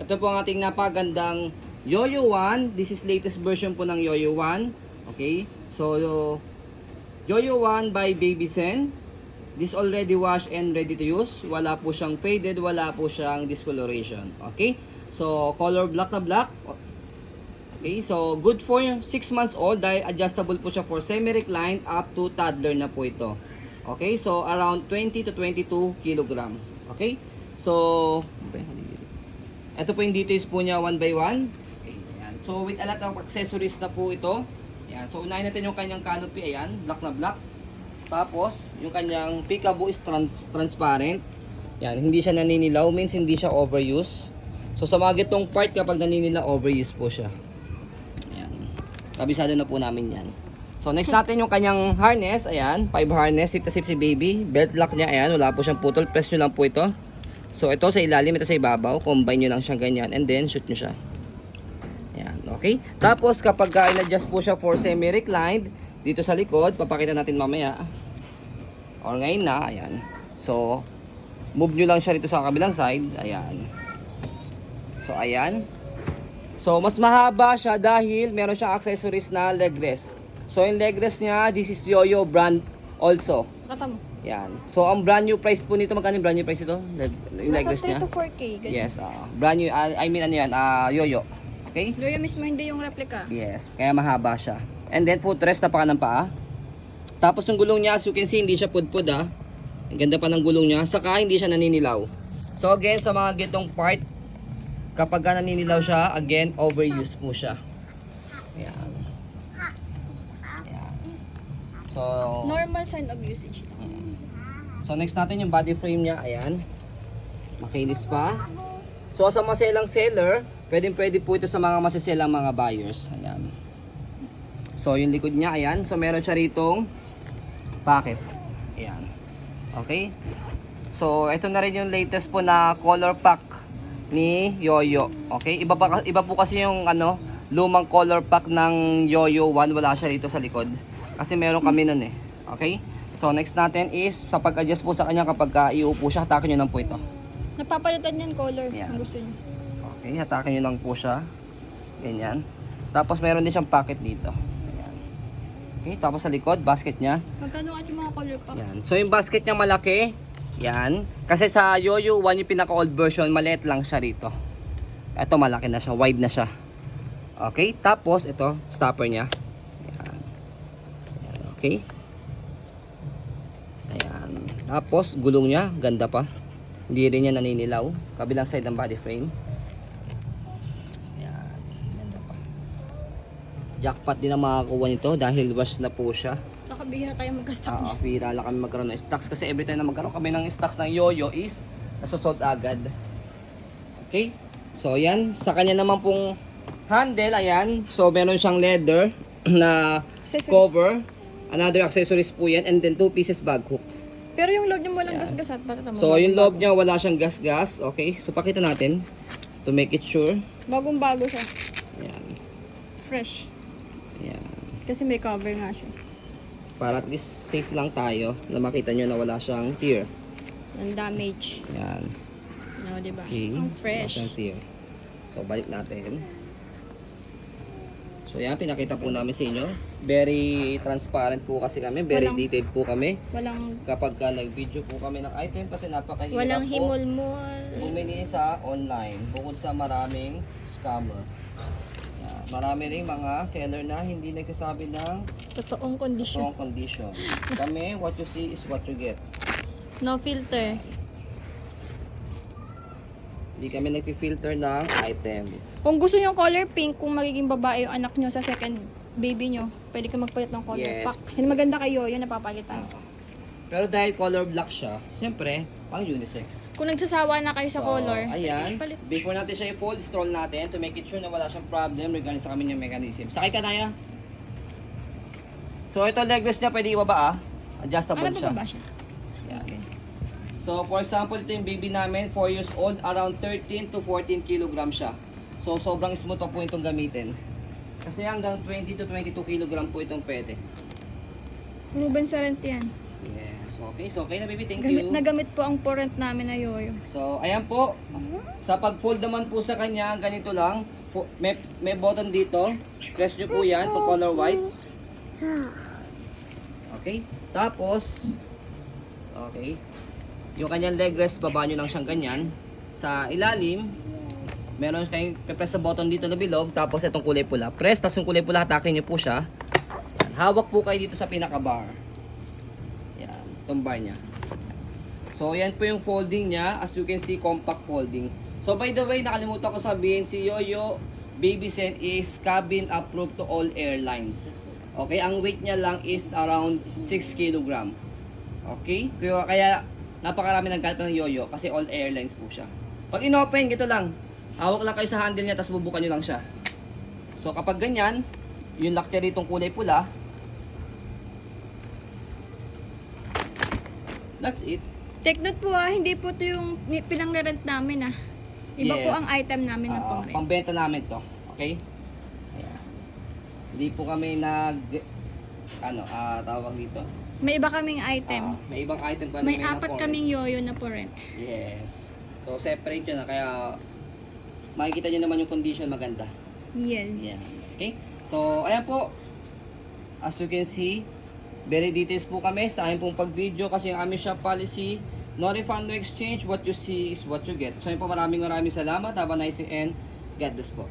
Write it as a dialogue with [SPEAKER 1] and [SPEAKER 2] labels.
[SPEAKER 1] Ito po ang ating napagandang Yoyo One. This is latest version po ng Yoyo One. Okay? So, Yoyo One by Baby Sen. This already washed and ready to use. Wala po siyang faded, wala po siyang discoloration. Okay? So, color black na black. Okay, so good for 6 months old dahil adjustable po siya for semi-reclined up to toddler na po ito. Okay, so around 20 to 22 kilogram. Okay, so ito po yung details po niya one by one. Okay, ayan. So with a lot of accessories na po ito. Ayan. So unahin natin yung kanyang canopy. Ayan, black na black. Tapos yung kanyang peekaboo is transparent. Ayan, hindi siya naninilaw, means hindi siya overuse. So sa mga gitong part kapag naninilaw, overuse po siya. Kabisado na po namin yan. So next natin yung kanyang harness. Ayan, 5 harness. Sip na sip si baby. Belt lock niya. Ayan, wala po siyang putol. Press nyo lang po ito. So ito sa ilalim, ito sa ibabaw. Combine nyo lang siyang ganyan. And then shoot nyo siya. Ayan, okay. Tapos kapag in-adjust po siya for semi-reclined, dito sa likod, papakita natin mamaya. Or ngayon na, ayan. So, move nyo lang siya dito sa kabilang side. Ayan. So ayan. So, mas mahaba siya dahil meron siyang accessories na leg rest. So, yung leg rest niya, this is Yoyo brand also.
[SPEAKER 2] Kata mo.
[SPEAKER 1] Yan. So, ang brand new price po nito, magkano yung brand new price ito? Yung leg rest niya?
[SPEAKER 2] Nasa 3 to 4K. Ganyan.
[SPEAKER 1] Yes, brand new, I mean ano yan, Yoyo. Okay?
[SPEAKER 2] Yoyo mismo, hindi yung replica.
[SPEAKER 1] Yes, kaya mahaba siya. And then, footrest na pa ng paa. Tapos, yung gulong niya, as you can see, hindi siya pudpud ah. Ang ganda pa ng gulong niya. Saka, hindi siya naninilaw. So, again, sa mga gitong part, kapag naninilaw siya, again, overuse po siya. Ayan. Ayan. So,
[SPEAKER 2] Normal sign of usage.
[SPEAKER 1] so next natin yung body frame niya. Ayan. Makinis pa. So, sa maselang seller, pwede po ito sa mga masiselang mga buyers. Ayan. So, yung likod niya, ayan. So, meron siya ritong pocket. Ayan. Okay. So, ito na rin yung latest po na color pack ni Yoyo. Okay? Iba po kasi yung lumang color pack ng Yoyo 1, wala siya rito sa likod. Kasi meron kami nun eh. Okay? So next natin is sa pag-adjust po sa kanya kapag iuupo siya, hatakin niyo lang po ito.
[SPEAKER 2] Napapalitan yan color.
[SPEAKER 1] Yeah.
[SPEAKER 2] Ang gusto niyo.
[SPEAKER 1] Okay, hatakin niyo lang po siya. Ganyan. Tapos meron din siyang pocket dito. Ayan. Okay, tapos sa likod, basket niya.
[SPEAKER 2] Magkano at yung mga color pack?
[SPEAKER 1] Yan. So yung basket niya malaki. Yan. Kasi sa Yoyo 1 yung pinaka-old version, maliit lang siya rito. Ito malaki na siya, wide na siya. Okay, tapos ito, stopper niya. Ayan. Ayan, okay. Ayan. Tapos gulong niya, ganda pa. Hindi rin niya naninilaw. Kabilang side ng body frame. Ayan, ganda pa. Jackpot din ang makakuha nito dahil wash na po siya.
[SPEAKER 2] Saka bihira tayo magka-stock niya.
[SPEAKER 1] Bihira lang kami magkaroon ng stocks kasi every time na magkaroon kami ng stocks ng Yoyo is nasusold agad. Okay? So ayan, sa kanya naman pong handle, ayan. So meron siyang leather na
[SPEAKER 2] Accessories.
[SPEAKER 1] cover. Another accessories po yan. And then 2 pieces bag hook.
[SPEAKER 2] Pero yung loob niya walang
[SPEAKER 1] Yan.
[SPEAKER 2] gas-gas at patata mo.
[SPEAKER 1] So yung loob niya wala siyang gas-gas. Okay? So pakita natin to make it sure.
[SPEAKER 2] Bagong-bago siya.
[SPEAKER 1] Ayan.
[SPEAKER 2] Fresh.
[SPEAKER 1] Ayan.
[SPEAKER 2] Kasi may cover nga siya.
[SPEAKER 1] Para at least safe lang tayo na makita nyo na wala siyang tear.
[SPEAKER 2] Ang damage.
[SPEAKER 1] Ayan.
[SPEAKER 2] No, diba?
[SPEAKER 1] Okay.
[SPEAKER 2] Ang
[SPEAKER 1] Wala
[SPEAKER 2] fresh.
[SPEAKER 1] siyang tear. So balik natin. So yan, pinakita po namin sa inyo. Very transparent po kasi kami. Very
[SPEAKER 2] Walang-
[SPEAKER 1] detailed po kami.
[SPEAKER 2] Walang
[SPEAKER 1] Kapag nag-video po kami ng item kasi napakahirap
[SPEAKER 2] walang
[SPEAKER 1] po
[SPEAKER 2] himol-mol.
[SPEAKER 1] bumili sa online. Bukod sa maraming scammer. Yan. Marami rin mga seller na hindi nagsasabi ng
[SPEAKER 2] Totoong condition.
[SPEAKER 1] strong condition. Kami, what you see is what you get.
[SPEAKER 2] No filter.
[SPEAKER 1] Hindi kami nagpi-filter ng item.
[SPEAKER 2] Kung gusto niyo color pink, kung magiging babae yung anak niyo sa second baby niyo, pwede kayo magpalit ng color
[SPEAKER 1] Yes.
[SPEAKER 2] pack. Yung maganda kayo, yun napapalitan.
[SPEAKER 1] Pero dahil color black siya, siyempre, pang unisex.
[SPEAKER 2] Kung nagsasawa na kayo sa color,
[SPEAKER 1] Ayan.
[SPEAKER 2] palit.
[SPEAKER 1] Before natin siya i-fold, stroll natin to make it sure na wala siyang problem regarding sa kami yung mechanism. Sakay ka na ya. So ito leg rest niya pwede ibaba ah. Adjustable
[SPEAKER 2] Ano
[SPEAKER 1] siya.
[SPEAKER 2] ba siya?
[SPEAKER 1] Yan.
[SPEAKER 2] Okay.
[SPEAKER 1] So for example, ito yung baby namin, 4 years old, around 13 to 14 kilogram siya. So sobrang smooth pa po itong gamitin. Kasi hanggang 20 to 22 kilogram po itong pwede.
[SPEAKER 2] Proven sa rent yan.
[SPEAKER 1] Yes, okay. So, okay na baby, thank
[SPEAKER 2] Gamit
[SPEAKER 1] you.
[SPEAKER 2] na gamit po ang porent namin na yoyo.
[SPEAKER 1] So, ayan po. Sa pag-fold naman po sa kanya, ganito lang. May button dito. Press nyo po yan to color white. Okay. Tapos, okay. Yung kanyang leg rest, baba nyo lang siyang ganyan. Sa ilalim, meron kayong press sa button dito na bilog. Tapos itong kulay pula. Press, tapos yung kulay pula, hatakin nyo po siya. Yan. Hawak po kayo dito sa pinaka-bar. Yan. Itong bar niya. So, yan po yung folding niya. As you can see, compact folding. So, by the way, nakalimutan ko sabihin, si Yoyo Baby Zen is cabin approved to all airlines. Okay, ang weight niya lang is around 6 kg. Okay? Kaya napakarami nagkalap ng Yoyo kasi all airlines po siya. Pag inopen, gito lang. Hawak lang kayo sa handle niya, tapos bubukan nyo lang siya. So, kapag ganyan, yung lock niya rito kulay pula, that's it.
[SPEAKER 2] Take note po hindi po ito yung pinang-rent namin Iba po
[SPEAKER 1] Yes.
[SPEAKER 2] ang item namin na pang rent.
[SPEAKER 1] Pambenta namin to. Okay? Ayan. Hindi po kami tawag dito.
[SPEAKER 2] May iba kaming item.
[SPEAKER 1] May ibang item ka
[SPEAKER 2] May
[SPEAKER 1] na
[SPEAKER 2] 4
[SPEAKER 1] po,
[SPEAKER 2] kaming yoyo na po rent.
[SPEAKER 1] Yes. So, separate yun kaya makikita nyo naman yung condition maganda.
[SPEAKER 2] Yes.
[SPEAKER 1] Yeah. Okay? So, ayan po. As you can see, very details po kami sa aming pong pag-video kasi ang aming shop policy, no refund, no exchange. What you see is what you get. So, yun po, maraming salamat. Have a nice day and God bless po.